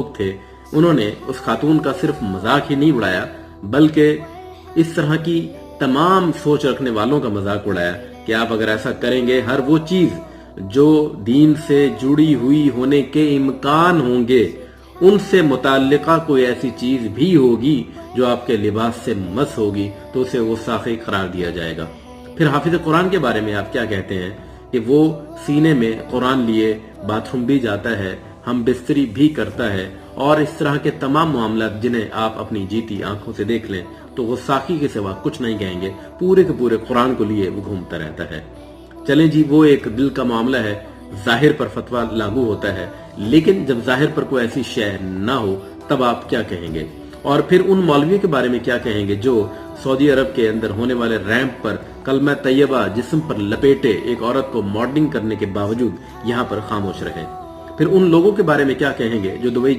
تھے انہوں نے اس خاتون کا صرف مذاق ہی نہیں اڑایا بلکہ اس طرح کی تمام سوچ رکھنے والوں کا مذاق اڑایا کہ آپ اگر ایسا کریں گے ہر وہ چیز جو دین سے جڑی ہوئی ہونے کے امکان ہوں گے ان سے متعلقہ کوئی ایسی چیز بھی ہوگی جو آپ کے لباس سے مس ہوگی تو اسے غستاخی قرار دیا جائے گا۔ پھر حافظ قرآن کے بارے میں آپ کیا کہتے ہیں کہ وہ سینے میں قرآن لیے باتھ روم بھی جاتا ہے، ہم بستری بھی کرتا ہے اور اس طرح کے تمام معاملات جنہیں آپ اپنی جیتی آنکھوں سے دیکھ لیں تو غستاخی کے سوا کچھ نہیں کہیں گے، پورے کے پورے قرآن کو لیے وہ گھومتا رہتا ہے۔ چلیں جی، وہ ایک دل کا معاملہ ہے، ظاہر پر فتویٰ لاگو ہوتا ہے، لیکن جب ظاہر پر کوئی ایسی شے نہ ہو تب آپ کیا کہیں گے؟ اور پھر ان مولویوں کے بارے میں کیا کہیں گے جو سعودی عرب کے اندر ہونے والے ریمپ پر کلمہ طیبہ جسم پر لپیٹے ایک عورت کو ماڈلنگ کرنے کے باوجود یہاں پر خاموش رہے؟ پھر ان لوگوں کے بارے میں کیا کہیں گے جو دبئی